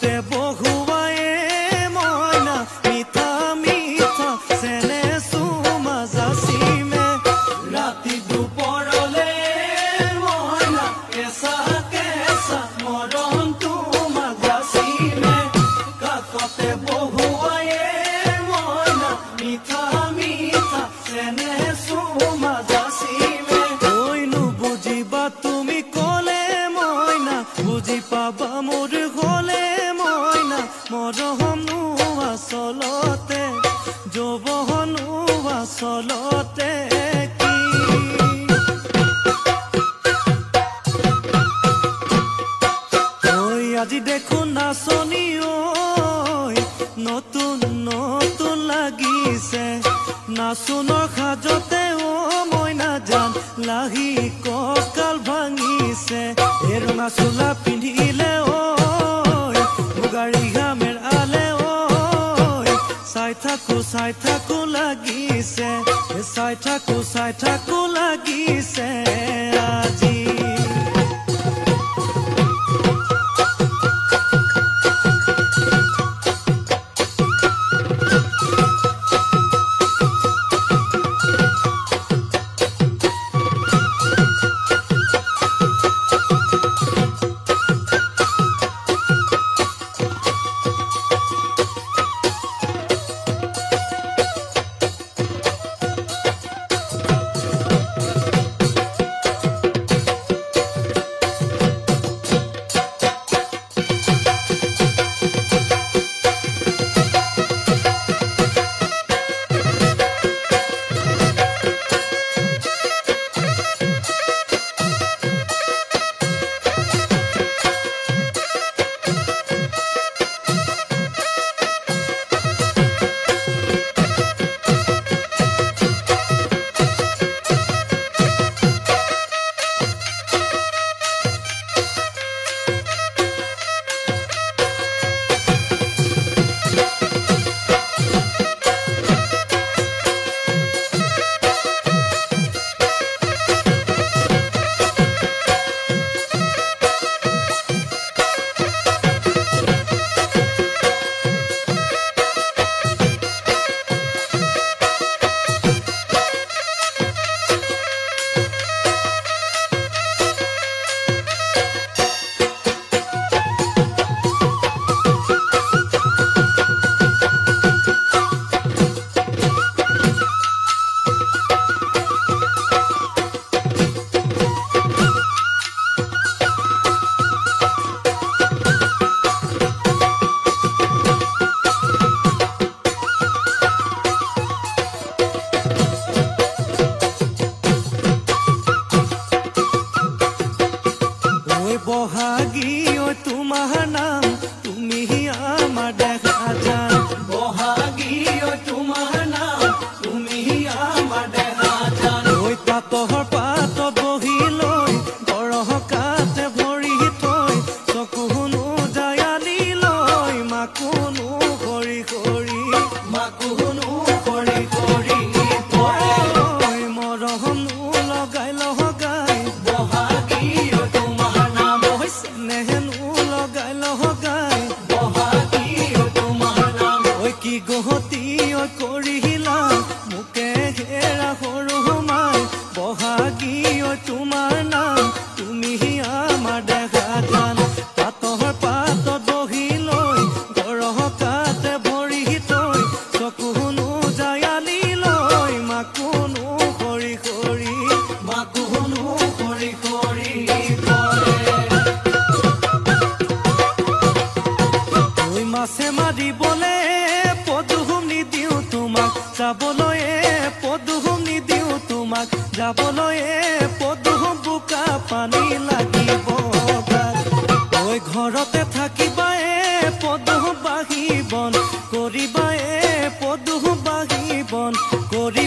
কাষতে বহুৱায়ে মইনা মিঠা মিঠা চেনে চুমা যাচিমে ৰাতি দুপৰলে মইনা কেঁচা কেঁচা মৰম তোমাক যাচিমে কাষতে বহুৱায়ে মইনা মিঠা মিঠা চেনে চুমা যাচিমে কৈনো বুজিবা তুমি ক'লে মইনা বুজি পাবা মোৰ গ'লে মইনা মৰমনো আচলতে যৌৱনো আচলতে কি ঐ আজি দেখোন নাচনি ঐ নতুন নতুন লাগিছে নাচোনৰ সাজতে অ মইনা জান লাহি কঁকাল ভাঙিছে এই ৰঙা চোলা পিন্ধিলে ঐ মুগাৰী ঘামেৰ আলে ঐ চাই থাকো লাগিছে চাই থাকো লাগিছে আজি বহাগী ঐ তোমাৰ নাম তুমি আমাৰ দেখা যান বহাগী ঐ তোমাৰ নাম তুমি আমাৰ দেখা যান ঐ পাতৰ পাত বহি লৈ গৰহকাতে ভৰি থৈ চকুনো জায়ালি লৈ মাকুনো কৰি কৰি মাকুনো কৰি কৰি মৰমনো লগাই লগাই বহাগী গহতি কৰিলা মোকে ঘেৰা সৰু মাই বহাগী তোমাৰ নাম তুমি আমাৰ দেখা যান পাতৰ পাতত বহি লৈ গৰহকাতে ভৰি থৈ চকুনো জায়ালি লৈ মাকুনো কৰি কৰি মাকুনো কৰি কৰি ঐ মাছে মাৰিবলে যাবলৈ পদুম নিদিওঁ তোমাক যাবলৈ পদুম বোকা পানী লাগিব ঐ ঘৰতে থাকিবা পদুম বাঢ়ি বন কৰিবা পদুম বাঢ়ি বন কৰি